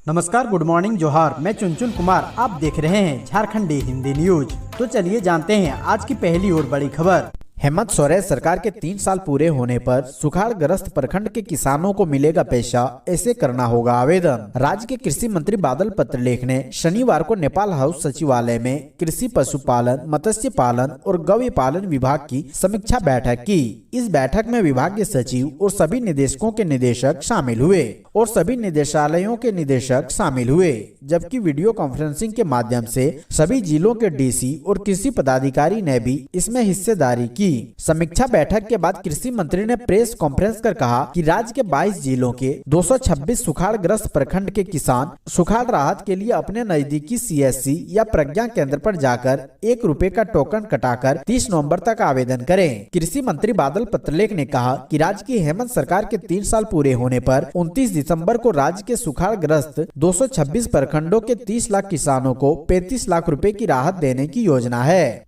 नमस्कार, good morning, जोहार। मैं चुनचुन कुमार, आप देख रहे हैं झारखंडी हिंदी न्यूज। तो चलिए जानते हैं आज की पहली और बड़ी खबर। हेमंत सोरेन सरकार के 3 साल पूरे होने पर सुखाड़ग्रस्त प्रखंड के किसानों को मिलेगा पैसा, ऐसे करना होगा आवेदन। राज्य के कृषि मंत्री बादल पत्रलेख ने शनिवार को नेपाल हाउस सचिवालय में कृषि, पशुपालन, मत्स्य पालन और गौय पालन विभाग की समीक्षा बैठक की। इस बैठक में विभाग के सचिव और सभी निदेशकों के निदेशक शामिल हुए और सभी निदेशालयों के निदेशक शामिल हुए, जबकि वीडियो कॉन्फ्रेंसिंग के माध्यम से सभी जिलों के डीसी और कृषि पदाधिकारी ने भी इसमें हिस्सेदारी की। समीक्षा बैठक के बाद कृषि मंत्री ने प्रेस कॉन्फ्रेंस कर कहा कि राज्य के 22 जिलों के 226 सुखाड़ग्रस्त प्रखंड के किसान सुखाड़ राहत के लिए अपने नजदीकी सीएससी या प्रज्ञा केंद्र पर जाकर 1 रुपए का टोकन कटाकर 30 नवंबर तक आवेदन करें। कृषि मंत्री बादल पत्रलेख ने कहा कि राज्य की हेमंत सरकार के 3 साल पूरे होने पर 29 दिसंबर को राज्य के सुखाड़ग्रस्त 226 प्रखंडों के 30 लाख किसानों को 35 लाख रुपए की राहत देने की योजना है।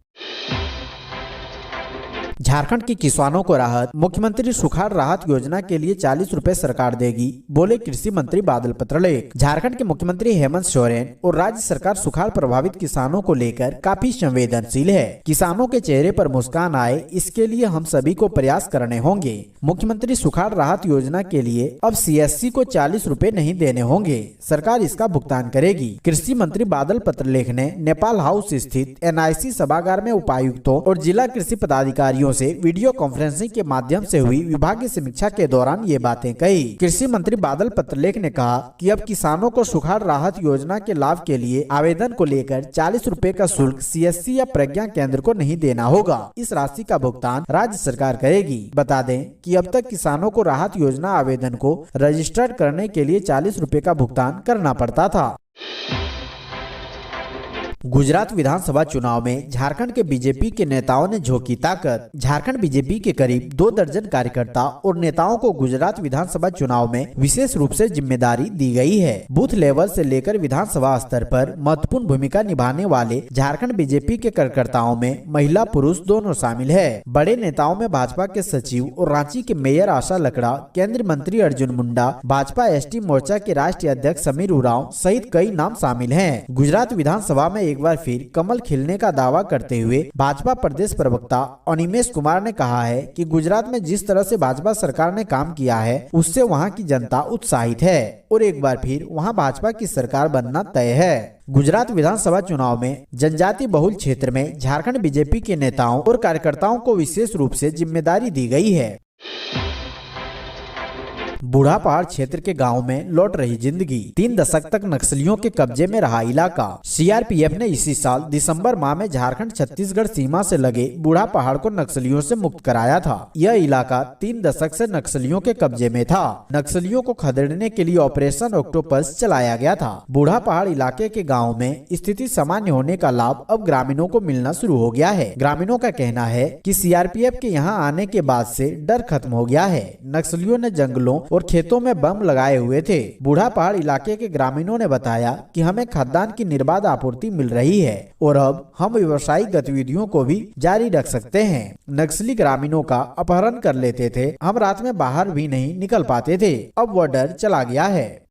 झारखंड के किसानों को राहत, मुख्यमंत्री सुखाड़ राहत योजना के लिए 40 रुपए सरकार देगी, बोले कृषि मंत्री बादल पत्रलेख। झारखंड के मुख्यमंत्री हेमंत सोरेन और राज्य सरकार सुखाड़ प्रभावित किसानों को लेकर काफी संवेदनशील है। किसानों के चेहरे पर मुस्कान आए, इसके लिए हम सभी को प्रयास करने होंगे। मुख्यमंत्री सुखाड़ राहत योजना के लिए अब सीएससी को 40 रुपए नहीं देने होंगे, सरकार इसका भुगतान करेगी। कृषि मंत्री बादल पत्रलेख ने नेपाल हाउस स्थित NIC सभागार में उपायुक्तों और जिला कृषि पदाधिकारियों से वीडियो कॉन्फ्रेंसिंग के माध्यम से हुई विभागीय समीक्षा के दौरान ये बातें कही। कृषि मंत्री बादल पत्रलेख ने कहा कि अब किसानों को सुखाड़ राहत योजना के लाभ के लिए आवेदन को लेकर 40 रुपए का शुल्क सीएससी या प्रज्ञा केंद्र को नहीं देना होगा। इस राशि का भुगतान राज्य सरकार करेगी। बता दें कि अब तक किसानों को राहत योजना आवेदन को रजिस्टर्ड करने के लिए 40 रुपए का भुगतान करना पड़ता था। गुजरात विधानसभा चुनाव में झारखंड के बीजेपी के नेताओं ने झोंकी ताकत। झारखंड बीजेपी के करीब 2 दर्जन कार्यकर्ता और नेताओं को गुजरात विधानसभा चुनाव में विशेष रूप से जिम्मेदारी दी गई है। बूथ लेवल से लेकर विधानसभा स्तर पर महत्वपूर्ण भूमिका निभाने वाले झारखंड बीजेपी के कार्यकर्ताओं में महिला पुरुष दोनों शामिल है। बड़े नेताओं में भाजपा के सचिव और रांची के मेयर आशा लकड़ा, केंद्रीय मंत्री अर्जुन मुंडा, भाजपा ST मोर्चा के राष्ट्रीय अध्यक्ष समीर उरांव सहित कई नाम शामिल हैं। गुजरात विधानसभा में एक बार फिर कमल खिलने का दावा करते हुए भाजपा प्रदेश प्रवक्ता अनिमेश कुमार ने कहा है कि गुजरात में जिस तरह से भाजपा सरकार ने काम किया है उससे वहां की जनता उत्साहित है और एक बार फिर वहां भाजपा की सरकार बनना तय है। गुजरात विधानसभा चुनाव में जनजाति बहुल क्षेत्र में झारखंड बीजेपी के नेताओं और कार्यकर्ताओं को विशेष रूप से जिम्मेदारी दी गई है। बूढ़ा पहाड़ क्षेत्र के गांव में लौट रही जिंदगी। 3 दशक तक नक्सलियों के कब्जे में रहा इलाका। CRPF ने इसी साल दिसंबर माह में झारखंड छत्तीसगढ़ सीमा से लगे बूढ़ा पहाड़ को नक्सलियों से मुक्त कराया था। यह इलाका 3 दशक से नक्सलियों के कब्जे में था। नक्सलियों को खदेड़ने के लिए ऑपरेशन ऑक्टोपस चलाया गया था। बूढ़ा पहाड़ इलाके के गाँव में स्थिति सामान्य होने का लाभ अब ग्रामीणों को मिलना शुरू हो गया है। ग्रामीणों का कहना है कि CRPF के यहाँ आने के बाद से डर खत्म हो गया है। नक्सलियों ने जंगलों और खेतों में बम लगाए हुए थे। बूढ़ा पहाड़ इलाके के ग्रामीणों ने बताया कि हमें खाद्यान्न की निर्बाध आपूर्ति मिल रही है और अब हम व्यावसायिक गतिविधियों को भी जारी रख सकते हैं। नक्सली ग्रामीणों का अपहरण कर लेते थे, हम रात में बाहर भी नहीं निकल पाते थे, अब वह डर चला गया है।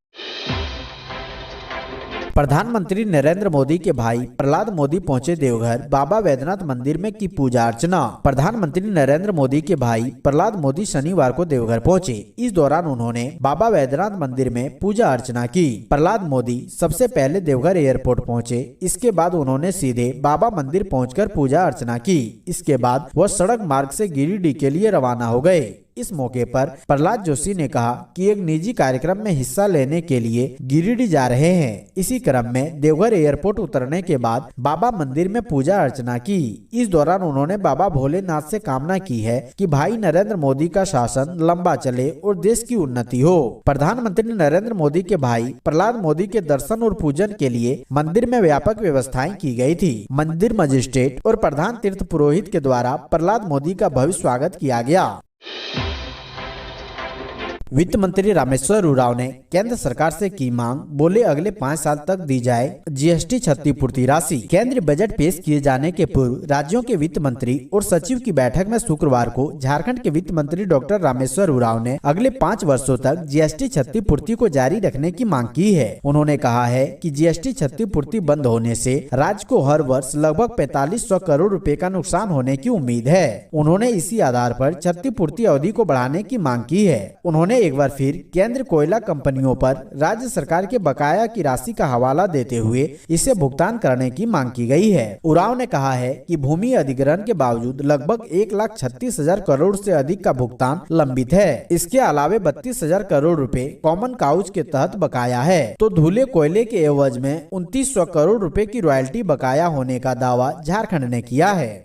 प्रधानमंत्री नरेंद्र मोदी के भाई प्रहलाद मोदी पहुंचे देवघर, बाबा वैद्यनाथ मंदिर में की पूजा अर्चना। प्रधानमंत्री नरेंद्र मोदी के भाई प्रहलाद मोदी शनिवार को देवघर पहुंचे। इस दौरान उन्होंने बाबा वैद्यनाथ मंदिर में पूजा अर्चना की। प्रहलाद मोदी सबसे पहले देवघर एयरपोर्ट पहुंचे, इसके बाद उन्होंने सीधे बाबा मंदिर पहुंचकर पूजा अर्चना की। इसके बाद वह सड़क मार्ग से गिरिडीह के लिए रवाना हो गए। इस मौके पर प्रहलाद जोशी ने कहा कि एक निजी कार्यक्रम में हिस्सा लेने के लिए गिरिडीह जा रहे हैं। इसी क्रम में देवघर एयरपोर्ट उतरने के बाद बाबा मंदिर में पूजा अर्चना की। इस दौरान उन्होंने बाबा भोलेनाथ से कामना की है कि भाई नरेंद्र मोदी का शासन लंबा चले और देश की उन्नति हो। प्रधानमंत्री नरेंद्र मोदी के भाई प्रहलाद मोदी के दर्शन और पूजन के लिए मंदिर में व्यापक व्यवस्थाएं की गई थी। मंदिर मजिस्ट्रेट और प्रधान तीर्थ पुरोहित के द्वारा प्रहलाद मोदी का भव्य स्वागत किया गया। वित्त मंत्री रामेश्वर उरांव ने केंद्र सरकार से की मांग, बोले अगले 5 साल तक दी जाए जीएसटी क्षतिपूर्ति राशि। केंद्रीय बजट पेश किए जाने के पूर्व राज्यों के वित्त मंत्री और सचिव की बैठक में शुक्रवार को झारखंड के वित्त मंत्री डॉक्टर रामेश्वर उरांव ने अगले 5 वर्षों तक जीएसटी क्षतिपूर्ति को जारी रखने की मांग की है। उन्होंने कहा है कि जीएसटी क्षतिपूर्ति बंद होने से राज्य को हर वर्ष लगभग 4500 करोड़ रुपए का नुकसान होने की उम्मीद है। उन्होंने इसी आधार पर क्षतिपूर्ति अवधि को बढ़ाने की मांग की है। उन्होंने एक बार फिर केंद्र कोयला कंपनियों पर राज्य सरकार के बकाया की राशि का हवाला देते हुए इसे भुगतान करने की मांग की गई है। उरांव ने कहा है कि भूमि अधिग्रहण के बावजूद लगभग 1,36,000 करोड़ से अधिक का भुगतान लंबित है। इसके अलावे 32,000 करोड़ रुपए कॉमन काउच के तहत बकाया है, तो धुले कोयले के एवज में 2900 करोड़ रुपए की रॉयल्टी बकाया होने का दावा झारखंड ने किया है।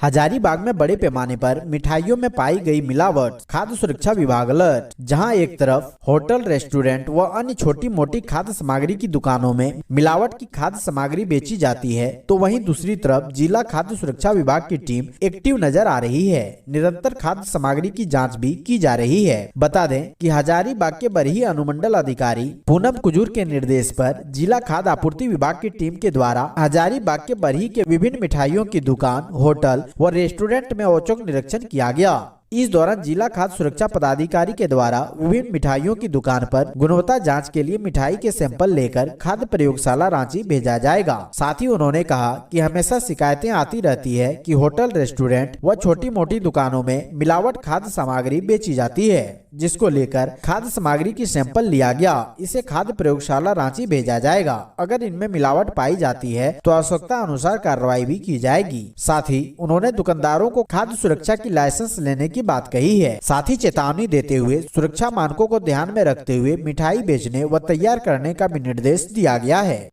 हजारीबाग में बड़े पैमाने पर मिठाइयों में पाई गई मिलावट, खाद्य सुरक्षा विभाग अलर्ट। जहां एक तरफ होटल, रेस्टोरेंट व अन्य छोटी मोटी खाद्य सामग्री की दुकानों में मिलावट की खाद्य सामग्री बेची जाती है, तो वहीं दूसरी तरफ जिला खाद्य सुरक्षा विभाग की टीम एक्टिव नजर आ रही है। निरंतर खाद्य सामग्री की जाँच भी की जा रही है। बता दें कि हजारीबाग के बरही अनुमंडल अधिकारी पूनम कुजूर के निर्देश पर जिला खाद्य आपूर्ति विभाग की टीम के द्वारा हजारीबाग के बरही के विभिन्न मिठाइयों की दुकान, होटल व रेस्टोरेंट में औचक निरीक्षण किया गया। इस दौरान जिला खाद्य सुरक्षा पदाधिकारी के द्वारा विभिन्न मिठाइयों की दुकान पर गुणवत्ता जांच के लिए मिठाई के सैंपल लेकर खाद्य प्रयोगशाला रांची भेजा जाएगा। साथ ही उन्होंने कहा कि हमेशा शिकायतें आती रहती है कि होटल, रेस्टोरेंट व छोटी मोटी दुकानों में मिलावट खाद्य सामग्री बेची जाती है, जिसको लेकर खाद्य सामग्री की सैंपल लिया गया। इसे खाद्य प्रयोगशाला रांची भेजा जाएगा। अगर इनमें मिलावट पाई जाती है तो आवश्यकता अनुसार कार्रवाई भी की जाएगी। साथ ही उन्होंने दुकानदारों को खाद्य सुरक्षा की लाइसेंस लेने की बात कही है। साथ ही चेतावनी देते हुए सुरक्षा मानकों को ध्यान में रखते हुए मिठाई बेचने व तैयार करने का भी निर्देश दिया गया है।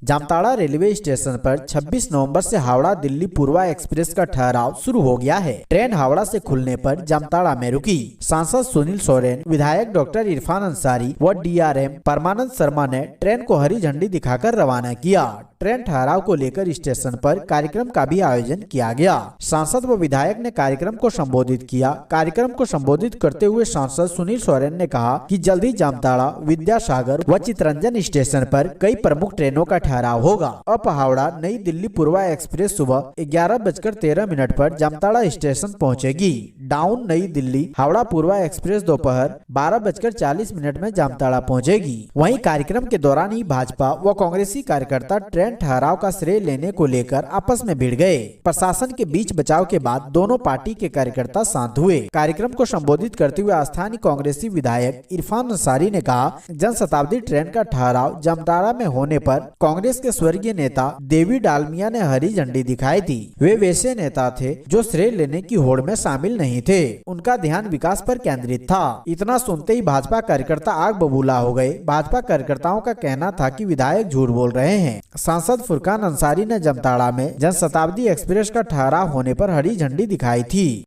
जामताड़ा रेलवे स्टेशन पर 26 नवंबर से हावड़ा दिल्ली पूर्वा एक्सप्रेस का ठहराव शुरू हो गया है। ट्रेन हावड़ा से खुलने पर जामताड़ा में रुकी। सांसद सुनील सोरेन, विधायक डॉक्टर इरफान अंसारी व डीआरएम परमानंद शर्मा ने ट्रेन को हरी झंडी दिखाकर रवाना किया। ट्रेन ठहराव को लेकर स्टेशन पर कार्यक्रम का भी आयोजन किया गया। सांसद व विधायक ने कार्यक्रम को संबोधित किया। कार्यक्रम को संबोधित करते हुए सांसद सुनील सोरेन ने कहा कि जल्द ही जामताड़ा, विद्यासागर व चितरंजन स्टेशन पर कई प्रमुख ट्रेनों का ठहराव होगा। अब हावड़ा नई दिल्ली पूर्वा एक्सप्रेस सुबह 11:13 पर जामताड़ा स्टेशन पहुंचेगी। डाउन नई दिल्ली हावड़ा पूर्वा एक्सप्रेस दोपहर 12:40 में जामताड़ा पहुंचेगी। वहीं कार्यक्रम के दौरान ही भाजपा व कांग्रेसी कार्यकर्ता ट्रेन ठहराव का श्रेय लेने को लेकर आपस में भिड़ गए। प्रशासन के बीच बचाव के बाद दोनों पार्टी के कार्यकर्ता शांत हुए। कार्यक्रम को संबोधित करते हुए स्थानीय कांग्रेसी विधायक इरफान अंसारी ने कहा, जनशताब्दी ट्रेन का ठहराव जामताड़ा में होने पर कांग्रेस के स्वर्गीय नेता देवी डालमिया ने हरी झंडी दिखाई थी। वे वैसे नेता थे जो श्रेय लेने की होड़ में शामिल नहीं थे। उनका ध्यान विकास पर केंद्रित था। इतना सुनते ही भाजपा कार्यकर्ता आग बबूला हो गए। भाजपा कार्यकर्ताओं का कहना था कि विधायक झूठ बोल रहे हैं। सांसद फुरकान अंसारी ने जामताड़ा में जनशताब्दी एक्सप्रेस का ठहराव होने पर हरी झंडी दिखाई थी।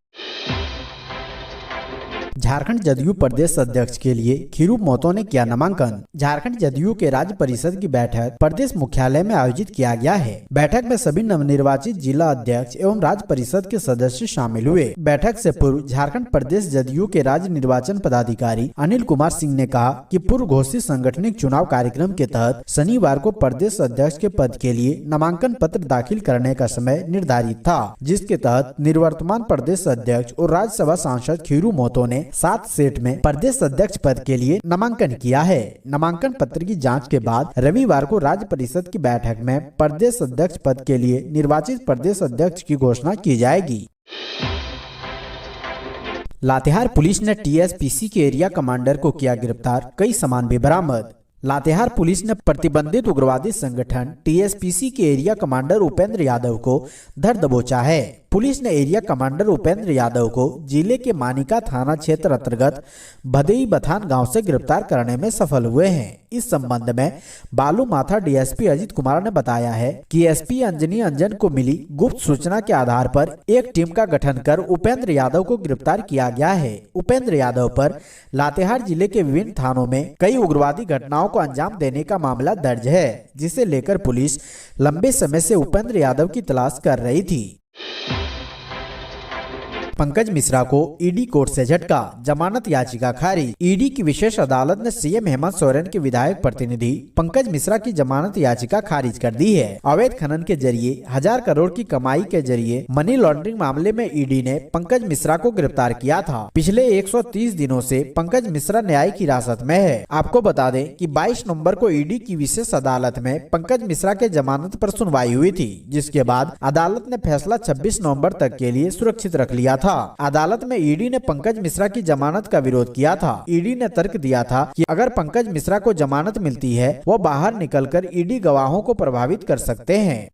झारखंड जदयू प्रदेश अध्यक्ष के लिए खीरू मोतो ने किया नामांकन। झारखंड जदयू के राज्य परिषद की बैठक प्रदेश मुख्यालय में आयोजित किया गया है। बैठक में सभी नवनिर्वाचित जिला अध्यक्ष एवं राज्य परिषद के सदस्य शामिल हुए। बैठक से पूर्व झारखंड प्रदेश जदयू के राज्य निर्वाचन पदाधिकारी अनिल कुमार सिंह ने कहा कि पूर्व घोषित सांगठनिक चुनाव कार्यक्रम के तहत शनिवार को प्रदेश अध्यक्ष के पद के लिए नामांकन पत्र दाखिल करने का समय निर्धारित था, जिसके तहत निवर्तमान प्रदेश अध्यक्ष और राज्यसभा सांसद खीरू मोतो ने 7 सेट में प्रदेश अध्यक्ष पद के लिए नामांकन किया है। नामांकन पत्र की जांच के बाद रविवार को राज्य परिषद की बैठक में प्रदेश अध्यक्ष पद के लिए निर्वाचित प्रदेश अध्यक्ष की घोषणा की जाएगी। लातेहार पुलिस ने टीएसपीसी के एरिया कमांडर को किया गिरफ्तार, कई सामान भी बरामद। लातेहार पुलिस ने प्रतिबंधित उग्रवादी संगठन टीएसपीसी के एरिया कमांडर उपेंद्र यादव को धर दबोचा है। पुलिस ने एरिया कमांडर उपेंद्र यादव को जिले के मानिका थाना क्षेत्र अंतर्गत भदेई बथान गांव से गिरफ्तार करने में सफल हुए हैं। इस संबंध में बालू माथा डीएसपी अजित कुमार ने बताया है कि एसपी अंजनी अंजन को मिली गुप्त सूचना के आधार पर एक टीम का गठन कर उपेंद्र यादव को गिरफ्तार किया गया है। उपेंद्र यादव पर लातेहार जिले के विभिन्न थानों में कई उग्रवादी घटनाओं को अंजाम देने का मामला दर्ज है, जिसे लेकर पुलिस लंबे समय से उपेंद्र यादव की तलाश कर रही थी। पंकज मिश्रा को ईडी कोर्ट से झटका, जमानत याचिका खारिज। ईडी की विशेष अदालत ने सीएम हेमंत सोरेन के विधायक प्रतिनिधि पंकज मिश्रा की जमानत याचिका खारिज कर दी है। अवैध खनन के जरिए 1000 करोड़ की कमाई के जरिए मनी लॉन्ड्रिंग मामले में ईडी ने पंकज मिश्रा को गिरफ्तार किया था। पिछले 130 दिनों से पंकज मिश्रा न्यायिक हिरासत में है। आपको बता दें कि 22 नवंबर को ईडी की विशेष अदालत में पंकज मिश्रा के जमानत पर सुनवाई हुई थी, जिसके बाद अदालत ने फैसला 26 नवंबर तक के लिए सुरक्षित रख लिया था। अदालत में ईडी ने पंकज मिश्रा की जमानत का विरोध किया था। ईडी ने तर्क दिया था कि अगर पंकज मिश्रा को जमानत मिलती है, वो बाहर निकलकर ईडी गवाहों को प्रभावित कर सकते हैं।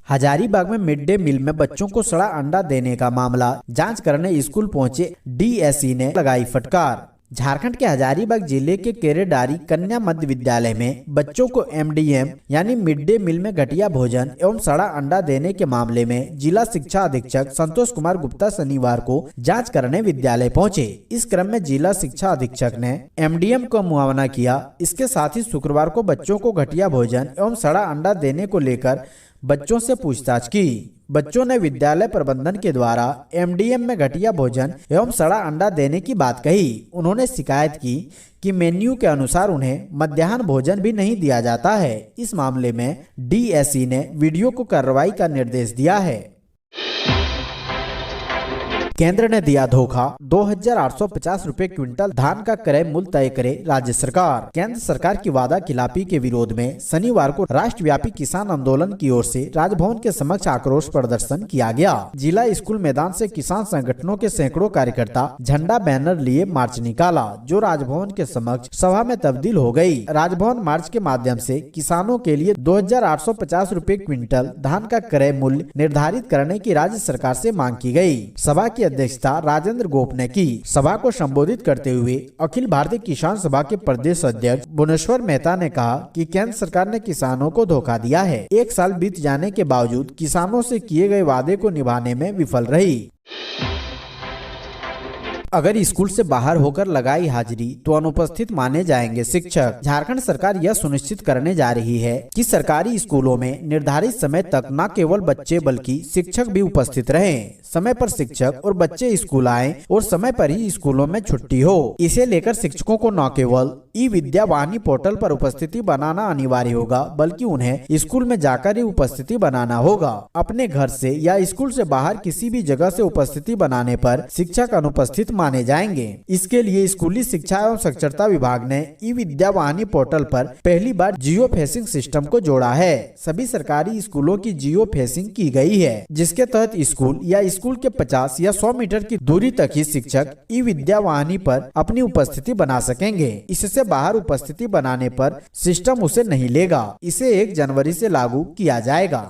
हजारीबाग में मिड डे मील में बच्चों को सड़ा अंडा देने का मामला जांच करने स्कूल पहुंचे डीएसई ने लगाई फटकार। झारखंड के हजारीबाग जिले के केरेडारी कन्या मध्य विद्यालय में बच्चों को एमडीएम यानी मिड डे मील में घटिया भोजन एवं सड़ा अंडा देने के मामले में जिला शिक्षा अधीक्षक संतोष कुमार गुप्ता शनिवार को जांच करने विद्यालय पहुंचे। इस क्रम में जिला शिक्षा अधीक्षक ने एमडीएम को मुआयना किया। इसके साथ ही शुक्रवार को बच्चों को घटिया भोजन एवं सड़ा अंडा देने को लेकर बच्चों से पूछताछ की। बच्चों ने विद्यालय प्रबंधन के द्वारा एमडीएम में घटिया भोजन एवं सड़ा अंडा देने की बात कही। उन्होंने शिकायत की कि मेन्यू के अनुसार उन्हें मध्याह्न भोजन भी नहीं दिया जाता है। इस मामले में डीएसई ने वीडियो को कार्रवाई का निर्देश दिया है। केंद्र ने दिया धोखा, 2850 रुपए क्विंटल धान का क्रय मूल्य तय करे राज्य सरकार। केंद्र सरकार की वादा खिलाफी के विरोध में शनिवार को राष्ट्रव्यापी किसान आंदोलन की ओर से राजभवन के समक्ष आक्रोश प्रदर्शन किया गया। जिला स्कूल मैदान से किसान संगठनों के सैकड़ों कार्यकर्ता झंडा बैनर लिए मार्च निकाला, जो राजभवन के समक्ष सभा में तब्दील हो गयी। राजभवन मार्च के माध्यम से किसानों के लिए 2850 रुपए क्विंटल धान का क्रय मूल्य निर्धारित करने की राज्य सरकार से मांग की गयी। सभा की अध्यक्षता राजेंद्र गोप ने की। सभा को संबोधित करते हुए अखिल भारतीय किसान सभा के प्रदेश अध्यक्ष भुवनेश्वर मेहता ने कहा कि केंद्र सरकार ने किसानों को धोखा दिया है। 1 साल बीत जाने के बावजूद किसानों से किए गए वादे को निभाने में विफल रही। अगर स्कूल से बाहर होकर लगाई हाजिरी तो अनुपस्थित माने जाएंगे शिक्षक। झारखंड सरकार यह सुनिश्चित करने जा रही है कि सरकारी स्कूलों में निर्धारित समय तक न केवल बच्चे बल्कि शिक्षक भी उपस्थित रहें। समय पर शिक्षक और बच्चे स्कूल आएं और समय पर ही स्कूलों में छुट्टी हो। इसे लेकर शिक्षकों को न केवल ई विद्या वाहिनी पोर्टल पर उपस्थिति बनाना अनिवार्य होगा, बल्कि उन्हें स्कूल में जाकर ही उपस्थिति बनाना होगा। अपने घर से या स्कूल से बाहर किसी भी जगह से उपस्थिति बनाने पर शिक्षक अनुपस्थित माने जाएंगे। इसके लिए स्कूली शिक्षा एवं साक्षरता विभाग ने ई विद्या वाहिनी पोर्टल पर पहली बार जियो फेंसिंग सिस्टम को जोड़ा है। सभी सरकारी स्कूलों की जियो फेंसिंग की गई है, जिसके तहत स्कूल या स्कूल के 50 या 100 मीटर की दूरी तक ही शिक्षक ई विद्या वाहिनी पर अपनी उपस्थिति बना सकेंगे। इससे बाहर उपस्थिति बनाने पर सिस्टम उसे नहीं लेगा। इसे 1 जनवरी से लागू किया जाएगा।